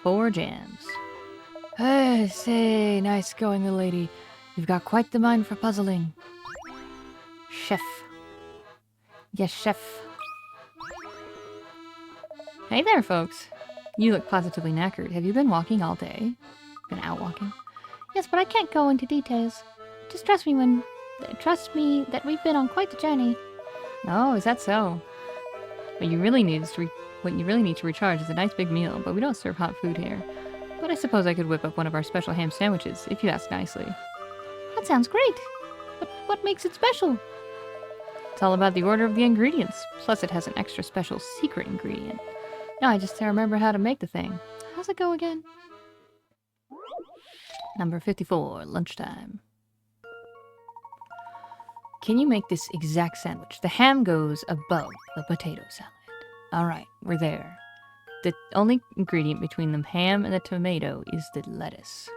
4 jams. Hey, say, nice going, little lady. You've got quite the mind for puzzling. Chef. Yes, chef. Hey there, folks. You look positively knackered. Have you been walking all day? Been out walking? Yes, but I can't go into details. Just trust me that we've been on quite the journey. Oh, is that so? What you really need to recharge is a nice big meal, but we don't serve hot food here. But I suppose I could whip up one of our special ham sandwiches, if you ask nicely. That sounds great. But what makes it special? It's all about the order of the ingredients. Plus it has an extra special secret ingredient. Now I just can't remember how to make the thing. How's it go again? Number 54, lunchtime. Can you make this exact sandwich? The ham goes above the potato salad. Alright, we're there. The only ingredient between the ham and the tomato is the lettuce.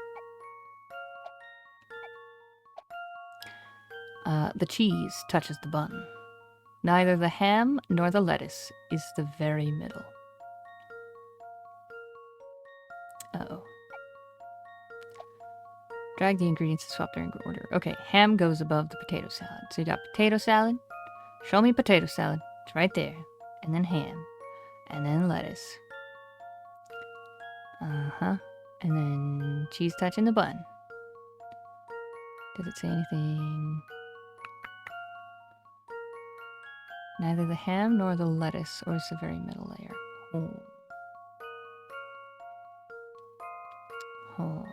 The cheese touches the bun. Neither the ham nor the lettuce is the very middle. Uh-oh. Drag the ingredients to swap their order. Okay, ham goes above the potato salad. So you got potato salad. Show me potato salad. It's right there. And then ham. And then lettuce. Uh-huh. And then cheese touching the bun. Does it say anything? Neither the ham nor the lettuce, or is the very middle layer. Oh. Oh.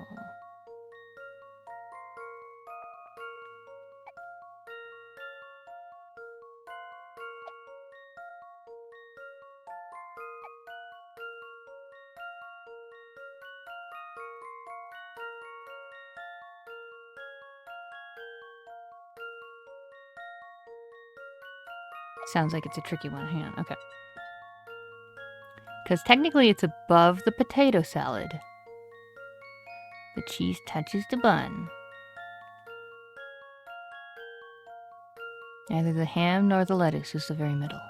Sounds like it's a tricky one. Hang on. Okay. Because technically it's above the potato salad. The cheese touches the bun. Neither the ham nor the lettuce is the very middle.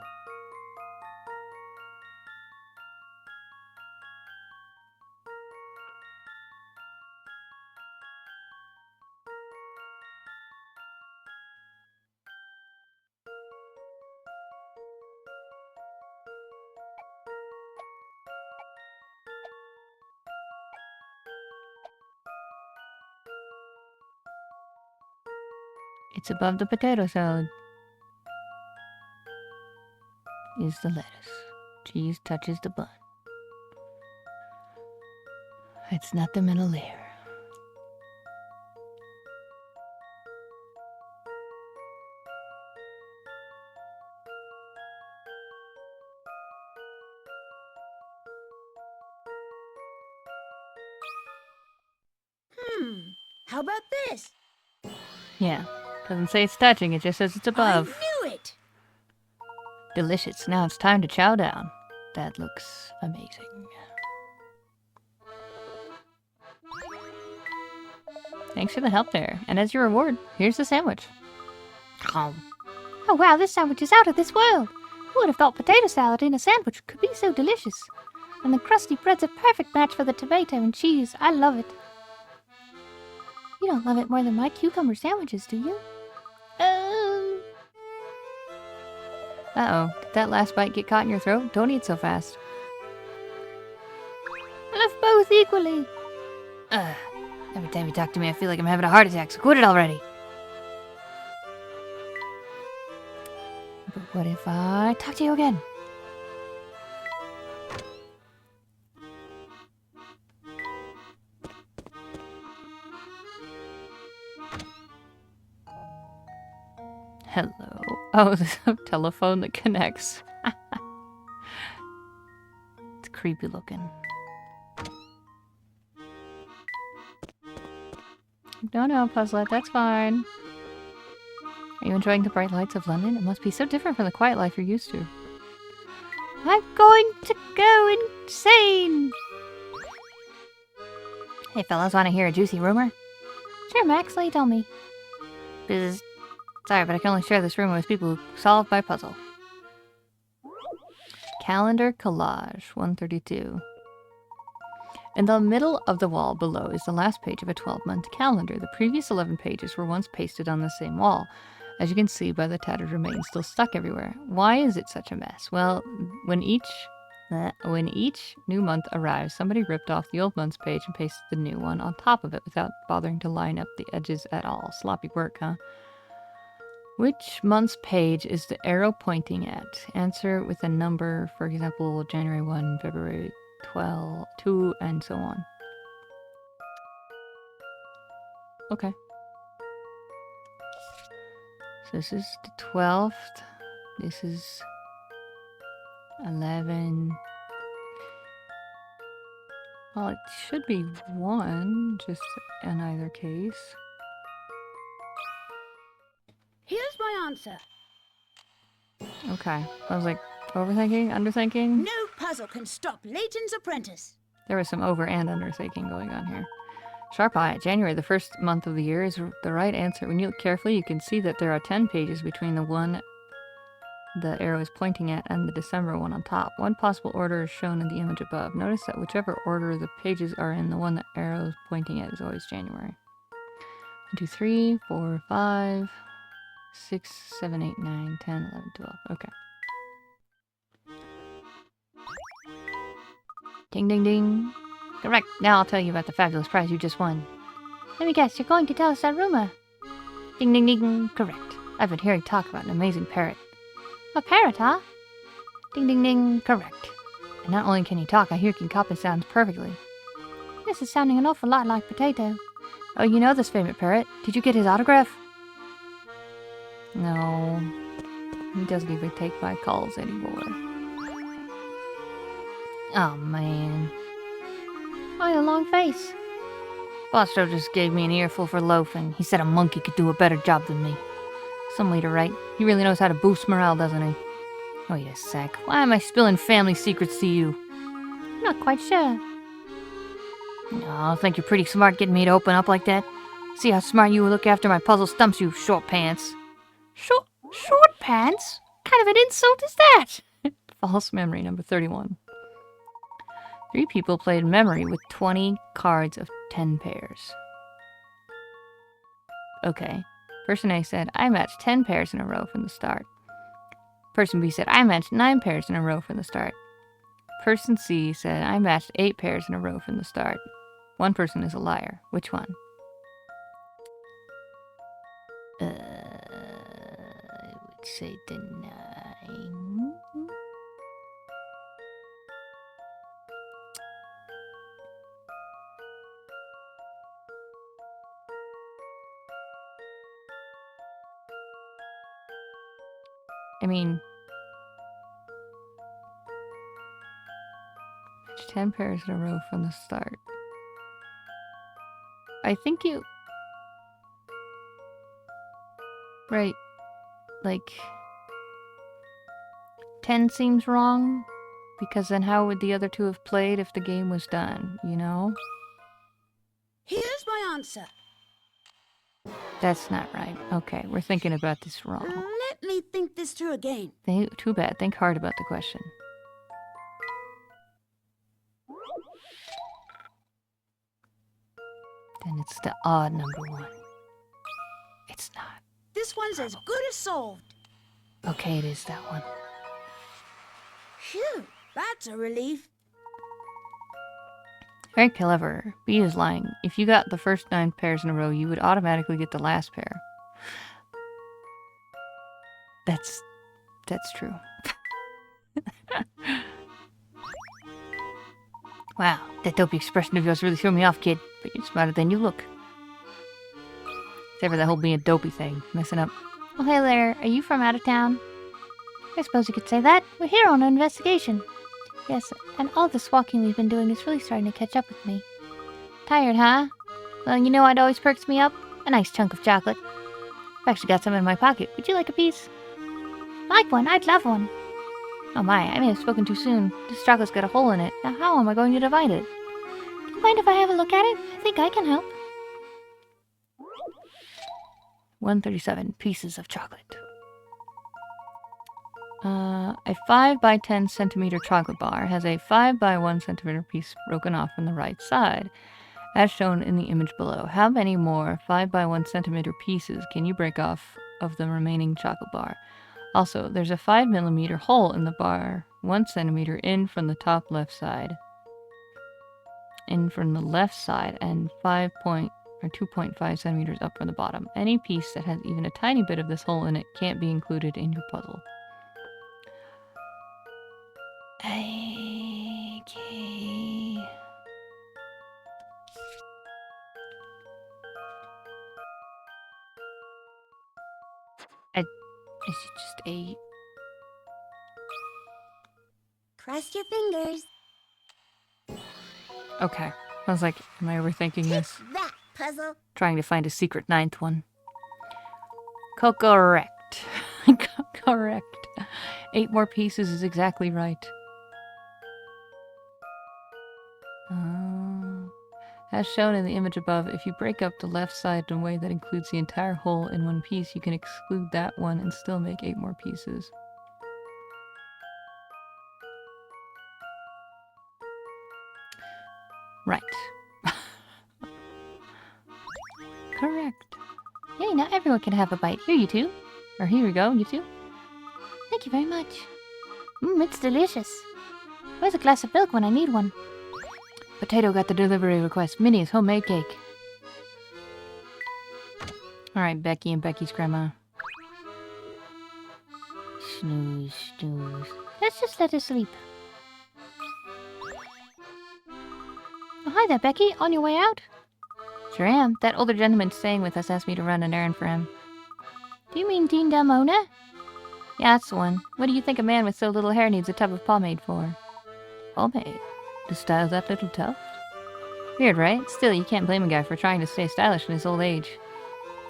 It's above the potato salad. Is the lettuce. Cheese touches the bun. It's not the middle layer. How about this? Yeah. Doesn't say it's touching, it just says it's above. I knew it! Delicious. Now it's time to chow down. That looks amazing. Thanks for the help there. And as your reward, here's the sandwich. Oh wow, this sandwich is out of this world. Who would have thought potato salad in a sandwich could be so delicious? And the crusty bread's a perfect match for the tomato and cheese. I love it. You don't love it more than my cucumber sandwiches, do you? Uh-oh. Did that last bite get caught in your throat? Don't eat so fast. I love both equally. Every time you talk to me, I feel like I'm having a heart attack, so quit it already. But what if I talk to you again? Hello. Oh, there's a telephone that connects. It's creepy looking. No, Puzzlet, that's fine. Are you enjoying the bright lights of London? It must be so different from the quiet life you're used to. I'm going to go insane. Hey fellas, want to hear a juicy rumor? Sure, Max, lay tell me. Sorry, but I can only share this rumor with people who solve by puzzle. Calendar collage 132. In the middle of the wall below is the last page of a 12-month calendar. The previous 11 pages were once pasted on the same wall, as you can see by the tattered remains still stuck everywhere. Why is it such a mess? Well, when each new month arrives, somebody ripped off the old month's page and pasted the new one on top of it without bothering to line up the edges at all. Sloppy work, huh? Which month's page is the arrow pointing at? Answer with a number, for example, January 1, February 12, 2, and so on. Okay. So this is the 12th. This is 11. Well, it should be 1, just in either case. Here's my answer. Okay. I was like, overthinking? Underthinking? No puzzle can stop Layton's apprentice. There was some over and underthinking going on here. Sharp eye. January, the first month of the year, is the right answer. When you look carefully, you can see that there are 10 pages between the one the arrow is pointing at and the December one on top. One possible order is shown in the image above. Notice that whichever order the pages are in, the one the arrow is pointing at is always January. 1, 2, 3, 4, 5, 6, 7, 8, 9, 10, 11, 12. Okay. Ding, ding, ding. Correct. Now I'll tell you about the fabulous prize you just won. Let me guess, you're going to tell us that rumor. Ding, ding, ding. Correct. I've been hearing talk about an amazing parrot. A parrot, huh? Ding, ding, ding. Correct. And not only can he talk, I hear he can copy sounds perfectly. This is sounding an awful lot like Potato. Oh, you know this favorite parrot. Did you get his autograph? No. He doesn't even take my calls anymore. Oh, man. Why a long face? Bostro just gave me an earful for loafing. He said a monkey could do a better job than me. Some leader, right? He really knows how to boost morale, doesn't he? Oh, you sack. Why am I spilling family secrets to you? I'm not quite sure. Oh, I think you're pretty smart getting me to open up like that. See how smart you look after my puzzle stumps, you short pants. Short pants? What kind of an insult is that? False memory number 31. 3 people played memory with 20 cards of 10 pairs. Okay. Person A said, I matched 10 pairs in a row from the start. Person B said, I matched 9 pairs in a row from the start. Person C said, I matched 8 pairs in a row from the start. One person is a liar. Which one? I would say the 9. I mean, 10 pairs in a row from the start. I think you... Right. Like... 10 seems wrong, because then how would the other 2 have played if the game was done, you know? Here's my answer. That's not right. Okay, we're thinking about this wrong. Let me think this through again. Too bad. Think hard about the question. Then it's the odd number 1. It's not. This one's as good as solved. Okay, it is that one. Phew, that's a relief. Very clever. B is lying. If you got the first 9 pairs in a row, you would automatically get the last pair. That's true. Wow, that dopey expression of yours really threw me off, kid. But you're smarter than you look. Except for that whole being a dopey thing. Messing up. Oh, hey there. Are you from out of town? I suppose you could say that. We're here on an investigation. Yes, and all this walking we've been doing is really starting to catch up with me. Tired, huh? Well, you know what always perks me up? A nice chunk of chocolate. I've actually got some in my pocket. Would you like a piece? Like one? I'd love one. Oh my, I may have spoken too soon. This chocolate's got a hole in it. Now how am I going to divide it? Do you mind if I have a look at it? I think I can help. 137 pieces of chocolate. A 5 by 10 centimeter chocolate bar has a 5 by 1 centimeter piece broken off from the right side, as shown in the image below. How many more 5 by 1 centimeter pieces can you break off of the remaining chocolate bar? Also, there's a 5 millimeter hole in the bar, 1 centimeter in from the top left side. In from the left side, and 2.5 centimeters up from the bottom. Any piece that has even a tiny bit of this hole in it can't be included in your puzzle. Okay. Is it just a... Cross your fingers. Okay. I was like, am I overthinking this? That puzzle. Trying to find a secret ninth one. Correct. Correct. 8 more pieces is exactly right. As shown in the image above, if you break up the left side in a way that includes the entire hole in one piece, you can exclude that one and still make 8 more pieces. Right. Correct. Hey, not everyone can have a bite. Here, you two. Or here we go, you two. Thank you very much. It's delicious. Where's a glass of milk when I need one? Potato got the delivery request. Minnie's homemade cake. Alright, Becky and Becky's grandma. Snooze, snooze. Let's just let her sleep. Oh, hi there, Becky. On your way out? Sure am. That older gentleman staying with us asked me to run an errand for him. Do you mean Dean Dalmona? Yeah, that's the one. What do you think a man with so little hair needs a tub of pomade for? Pomade? To style that little tuft? Weird, right? Still, you can't blame a guy for trying to stay stylish in his old age.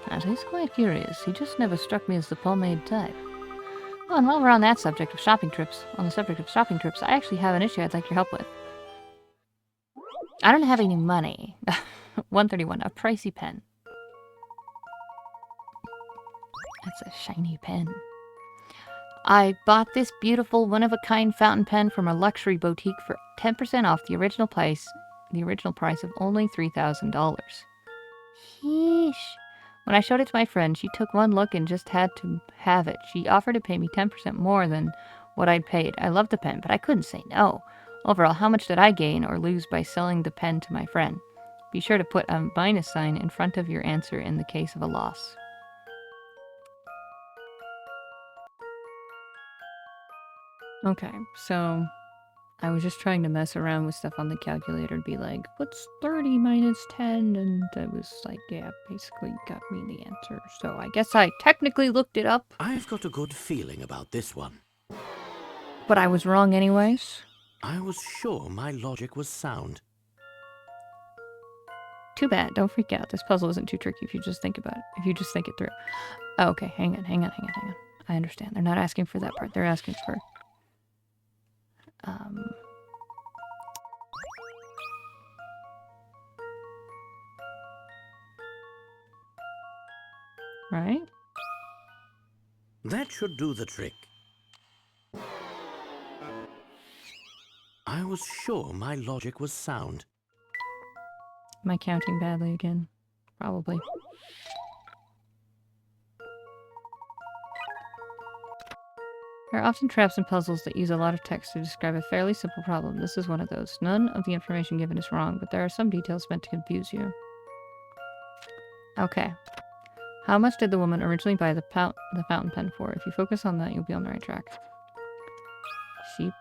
That is quite curious. He just never struck me as the pomade type. Oh, and while we're on the subject of shopping trips, I actually have an issue I'd like your help with. I don't have any money. 131, a pricey pen. That's a shiny pen. I bought this beautiful one-of-a-kind fountain pen from a luxury boutique for 10% off the original price of only $3,000. Sheesh. When I showed it to my friend, she took one look and just had to have it. She offered to pay me 10% more than what I'd paid. I loved the pen, but I couldn't say no. Overall, how much did I gain or lose by selling the pen to my friend? Be sure to put a minus sign in front of your answer in the case of a loss. Okay, so I was just trying to mess around with stuff on the calculator and be like, what's 30 minus 10? And I was like, yeah, basically got me the answer. So I guess I technically looked it up. I've got a good feeling about this one. But I was wrong anyways. I was sure my logic was sound. Too bad. Don't freak out. This puzzle isn't too tricky if you just think about it. If you just think it through. Oh, okay. Hang on. I understand. They're not asking for that part. They're asking for... Right? That should do the trick. I was sure my logic was sound. Am I counting badly again? Probably. There are often traps and puzzles that use a lot of text to describe a fairly simple problem. This is one of those. None of the information given is wrong, but there are some details meant to confuse you. Okay. How much did the woman originally buy the fountain pen for? If you focus on that, you'll be on the right track. Sheep.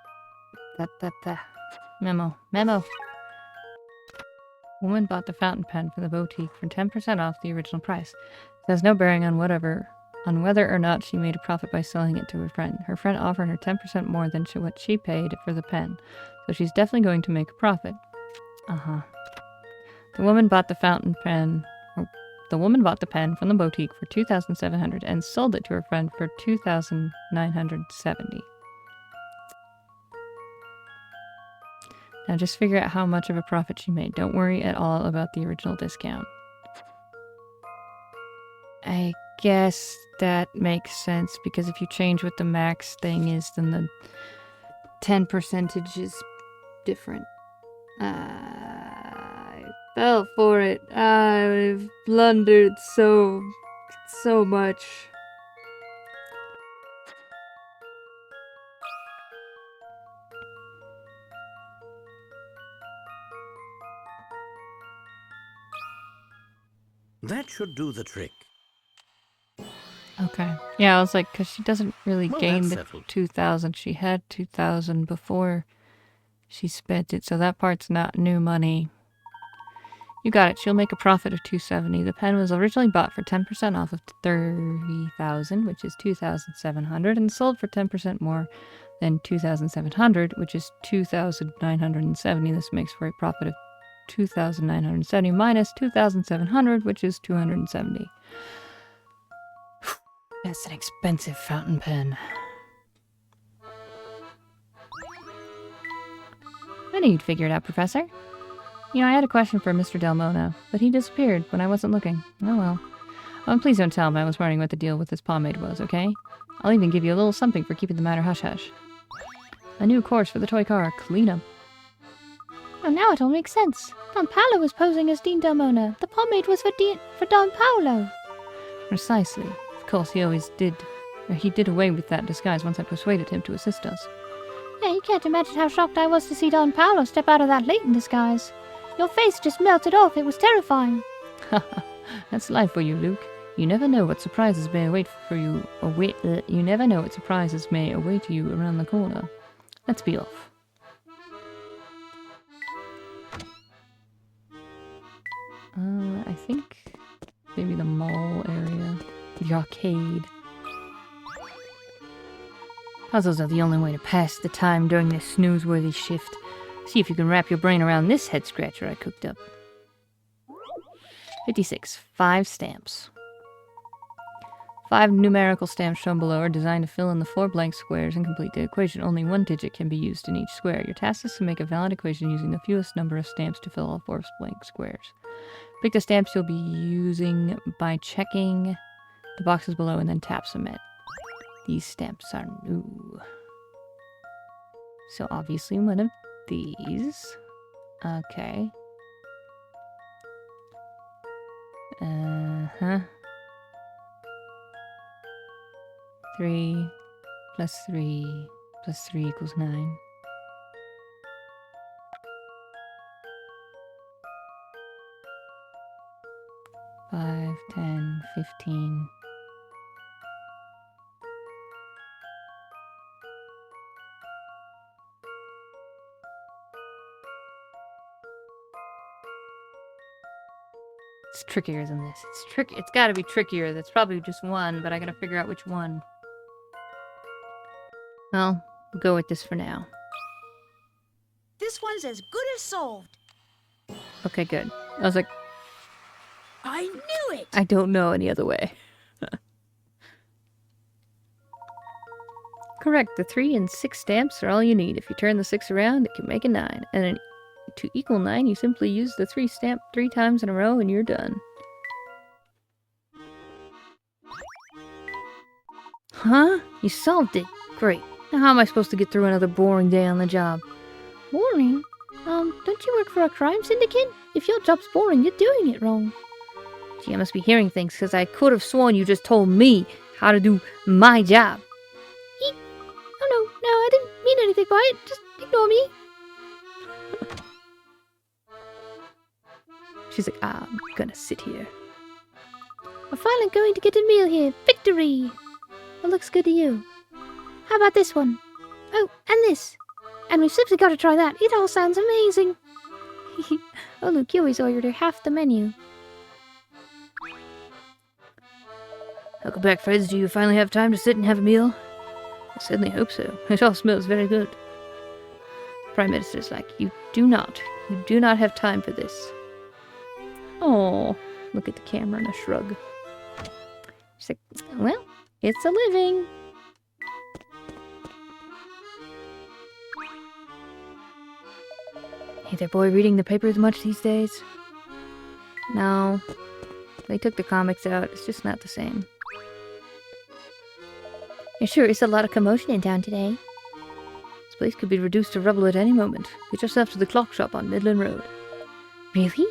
Memo. Woman bought the fountain pen from the boutique for 10% off the original price. It has no bearing on whether or not she made a profit by selling it to her friend. Her friend offered her 10% more than what she paid for the pen, so she's definitely going to make a profit. The woman bought the pen from the boutique for $2,700 and sold it to her friend for $2,970. Now just figure out how much of a profit she made. Don't worry at all about the original discount. guess that makes sense, because if you change what the max thing is, then the 10% is different. I fell for it. I've blundered so much. That should do the trick. Okay. Yeah, I was like, because she doesn't really Well, gain that's the settled. 2,000. She had 2,000 before she spent it, so that part's not new money. You got it. She'll make a profit of 270. The pen was originally bought for 10% off of 30,000, which is 2,700, and sold for 10% more than 2,700, which is 2,970. This makes for a profit of 2,970 minus 2,700, which is 270. That's an expensive fountain pen. I knew you'd figure it out, Professor. You know, I had a question for Mr. Del Mono, but he disappeared when I wasn't looking. Oh well. Oh, and please don't tell him I was wondering what the deal with this pomade was, okay? I'll even give you a little something for keeping the matter hush-hush. A new course for the toy car, cleanup. Oh, now it all makes sense. Don Paolo was posing as Dean Del Mono. The pomade was for Don Paolo. Precisely. Of course, he always did. He did away with that disguise once I persuaded him to assist us. Yeah, you can't imagine how shocked I was to see Don Paolo step out of that Layton disguise. Your face just melted off. It was terrifying. That's life for you, Luke. You never know what surprises may await for you. You never know what surprises may await you around the corner. Let's be off. I think maybe the mall area, the arcade. Puzzles are the only way to pass the time during this snooze-worthy shift. See if you can wrap your brain around this head-scratcher I cooked up. 56. 5 stamps. 5 numerical stamps shown below are designed to fill in the 4 blank squares and complete the equation. Only 1 digit can be used in each square. Your task is to make a valid equation using the fewest number of stamps to fill all 4 blank squares. Pick the stamps you'll be using by checking the boxes below and then tap submit. These stamps are new. So obviously one of these. Okay. 3 plus 3 plus 3 equals 9. Five, 10, 15. It's trickier than this. It's gotta be trickier. That's probably just one, but I gotta figure out which one. Well, we'll go with this for now. This one's as good as solved. Okay, good. I was like, I knew it! I don't know any other way. Correct. The 3 and 6 stamps are all you need. If you turn the 6 around, it can make a 9. And then to equal 9, you simply use the 3 stamp 3 times in a row and you're done. Huh? You solved it. Great. Now how am I supposed to get through another boring day on the job? Boring? Don't you work for a crime syndicate? If your job's boring, you're doing it wrong. Gee, I must be hearing things, because I could have sworn you just told me how to do my job. Eek. Oh no, I didn't mean anything by it. Just ignore me. She's like, I'm gonna sit here. We're finally going to get a meal here. Victory! What looks good to you? How about this one? Oh, and this. And we've simply got to try that. It all sounds amazing. Oh, look, you always ordered half the menu. Welcome back, friends. Do you finally have time to sit and have a meal? I certainly hope so. It all smells very good. Prime Minister's like, you do not have time for this. Oh, look at the camera and a shrug. She's like, well, it's a living. Hey there, boy, reading the papers much these days? No. They took the comics out. It's just not the same. There sure is a lot of commotion in town today. This place could be reduced to rubble at any moment. Get yourself to the clock shop on Midland Road. Really?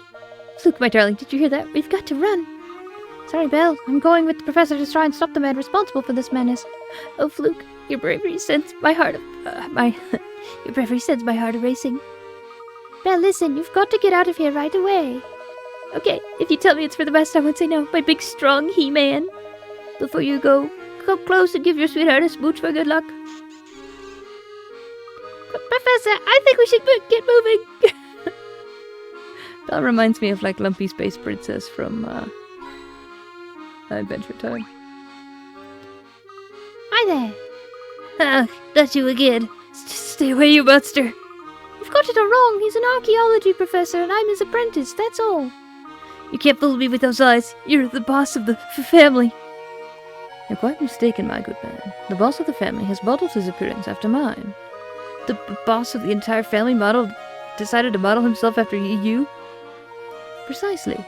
Fluke, my darling, did you hear that? We've got to run. Sorry, Belle. I'm going with the professor to try and stop the man responsible for this menace. Oh, Fluke, your bravery sends my heart... your bravery sends my heart racing. Belle, listen, you've got to get out of here right away. Okay, if you tell me it's for the best, I won't say no. My big, strong He-Man. Before you go, come close and give your sweetheart a smooch for good luck. Professor, I think we should get moving. That reminds me of like Lumpy Space Princess from Adventure Time. Hi there. Ah, that's you again. Stay away, you monster. You've got it all wrong. He's an archaeology professor and I'm his apprentice, that's all. You can't fool me with those lies. You're the boss of the family. You're quite mistaken, my good man. The boss of the family has modeled his appearance after mine. The boss of the entire family decided to model himself after you? Precisely.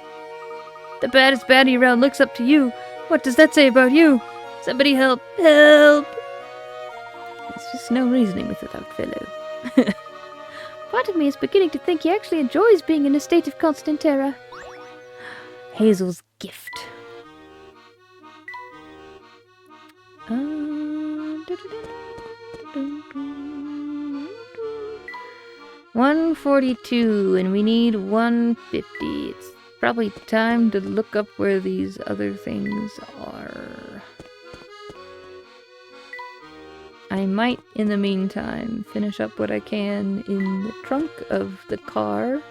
The baddest baddie around looks up to you. What does that say about you? Somebody help! Help! There's just no reasoning with that fellow. Part of me is beginning to think he actually enjoys being in a state of constant terror. Hazel's gift. 142, and we need 150. It's probably time to look up where these other things are. I might, in the meantime, finish up what I can in the trunk of the car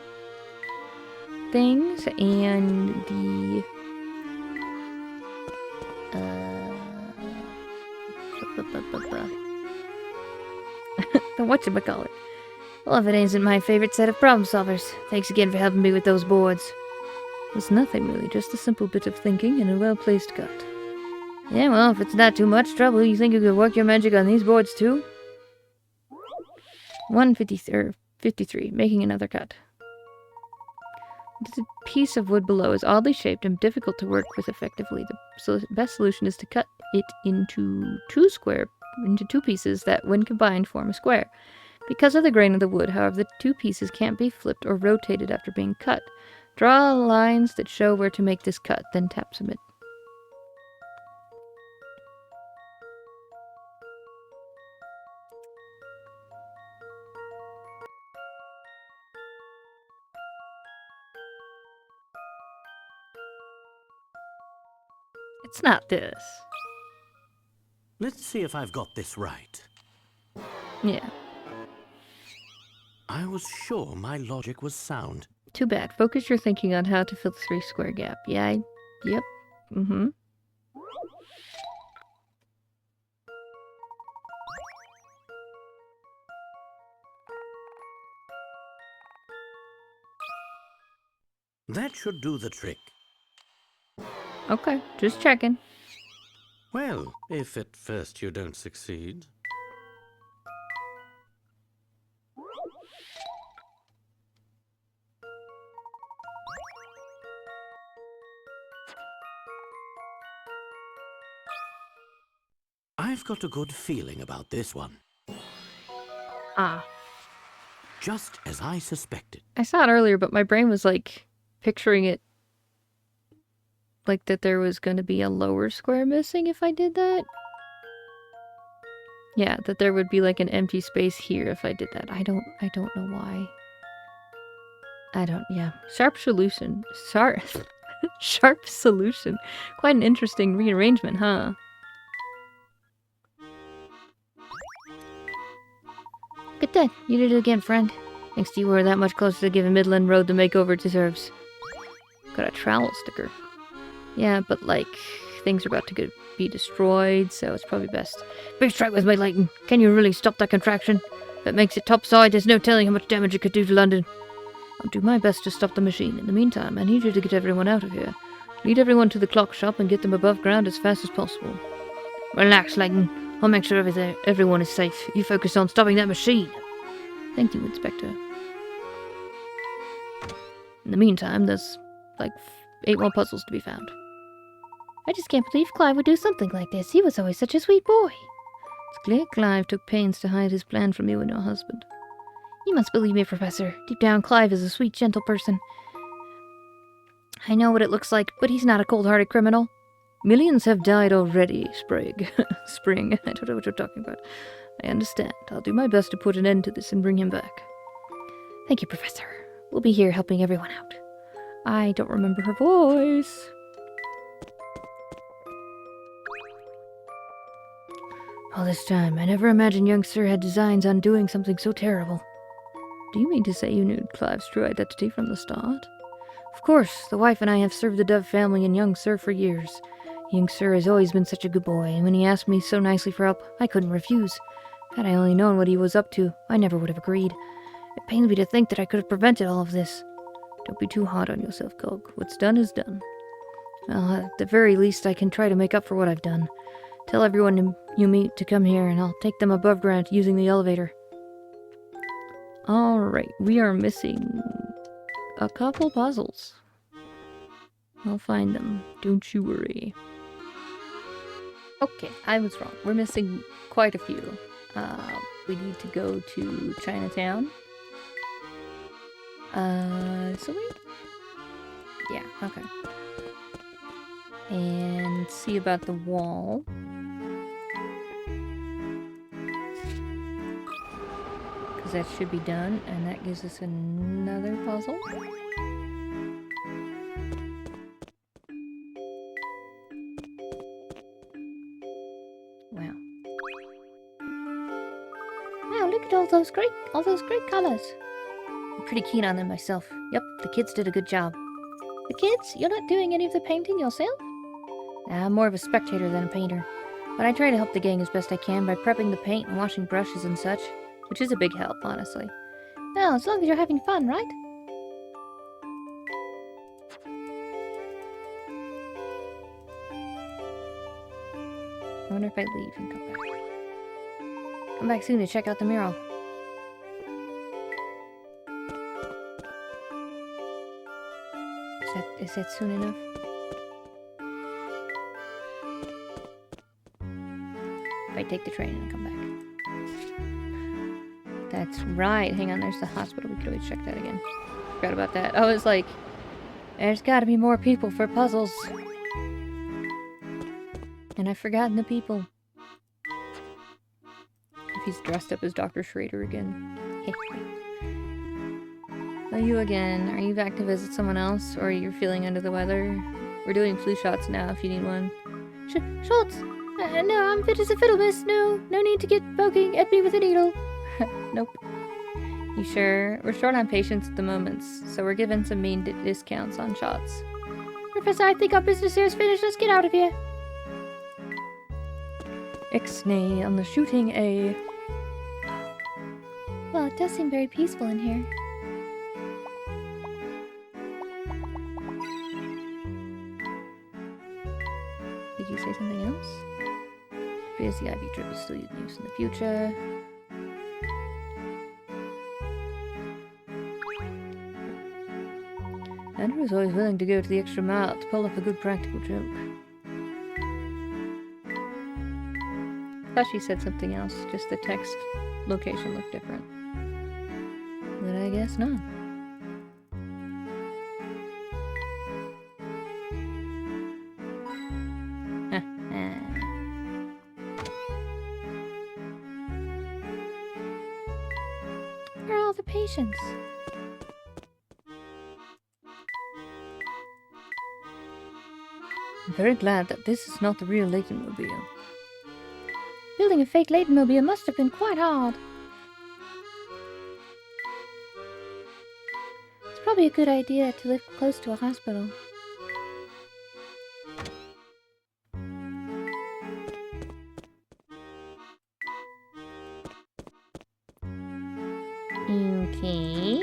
things and the the whatchamacallit. Well, if it isn't my favorite set of problem solvers. Thanks again for helping me with those boards. It's nothing really, just a simple bit of thinking and a well-placed cut. Yeah, well, if it's not too much trouble, you think you could work your magic on these boards too? 53, making another cut. The piece of wood below is oddly shaped and difficult to work with effectively. The best solution is to cut it into two pieces that, when combined, form a square. Because of the grain of the wood, however, the two pieces can't be flipped or rotated after being cut. Draw lines that show where to make this cut, then tap submit. It's not this. Let's see if I've got this right. Yeah. I was sure my logic was sound. Too bad. Focus your thinking on how to fill the 3 square gap. Yeah, yep. Mm-hmm. That should do the trick. Okay, just checking. Well, if at first you don't succeed. I've got a good feeling about this one. Ah. Just as I suspected. I saw it earlier, but my brain was like picturing it like that there was going to be a lower square missing if I did that. Yeah, that there would be like an empty space here if I did that. I don't know why. Yeah. Sharp solution. Sharp solution. Quite an interesting rearrangement, huh? Good done. You did it again, friend. Thanks to you, we're that much closer to giving Midland Road the makeover it deserves. Got a trowel sticker. Yeah, but like, things are about to be destroyed, so it's probably best. Be straight with me, Layton. Can you really stop that contraction? If it makes it topside, there's no telling how much damage it could do to London. I'll do my best to stop the machine. In the meantime, I need you to get everyone out of here. Lead everyone to the clock shop and get them above ground as fast as possible. Relax, Layton. I'll make sure everyone is safe. You focus on stopping that machine. Thank you, Inspector. In the meantime, there's like 8 more puzzles to be found. I just can't believe Clive would do something like this. He was always such a sweet boy. It's clear Clive took pains to hide his plan from you and your husband. You must believe me, Professor. Deep down, Clive is a sweet, gentle person. I know what it looks like, but he's not a cold-hearted criminal. Millions have died already, Sprig. Spring. I don't know what you're talking about. I understand. I'll do my best to put an end to this and bring him back. Thank you, Professor. We'll be here helping everyone out. I don't remember her voice. All this time, I never imagined young Sir had designs on doing something so terrible. Do you mean to say you knew Clive's true identity from the start? Of course, the wife and I have served the Dove family and young Sir for years. Young Sir has always been such a good boy, and when he asked me so nicely for help, I couldn't refuse. Had I only known what he was up to, I never would have agreed. It pains me to think that I could have prevented all of this. Don't be too hard on yourself, Cog. What's done is done. Well, at the very least, I can try to make up for what I've done. Tell everyone you meet to come here, and I'll take them above ground using the elevator. Alright, we are missing a couple puzzles. I'll find them. Don't you worry. Okay, I was wrong. We're missing quite a few. We need to go to Chinatown. So wait. Yeah, okay. And see about the wall. Because that should be done, and that gives us another puzzle. Wow. Wow, look at all those great colors. I'm pretty keen on them myself. Yep, the kids did a good job. The kids, you're not doing any of the painting yourself? I'm more of a spectator than a painter. But I try to help the gang as best I can by prepping the paint and washing brushes and such. Which is a big help, honestly. Well, as long as you're having fun, right? I wonder if I leave and come back. Come back soon to check out the mural. Is that soon enough? If I take the train and come back. That's right. Hang on, there's the hospital. We could always check that again. Forgot about that. I was like, there's gotta be more people for puzzles. And I've forgotten the people. If he's dressed up as Dr. Schrader again. Oh, you again. Are you back to visit someone else? Or are you feeling under the weather? We're doing flu shots now if you need one. Shots? No, I'm fit as a fiddle, miss. No need to get poking at me with a needle. Nope. You sure? We're short on patients at the moment, so we're giving some mean discounts on shots. Professor, I think our business here is finished. Let's get out of here. Ixnay on the shooting A. Well, it does seem very peaceful in here. Did you say something else? Appears the IV drip is still in use in the future. Andrew was always willing to go to the extra mile to pull off a good practical joke. Thought she said something else, just the text location looked different. But I guess not. Where are all the patients? I'm very glad that this is not the real Layton mobile. Building a fake Layton mobile must have been quite hard. It's probably a good idea to live close to a hospital. Okay.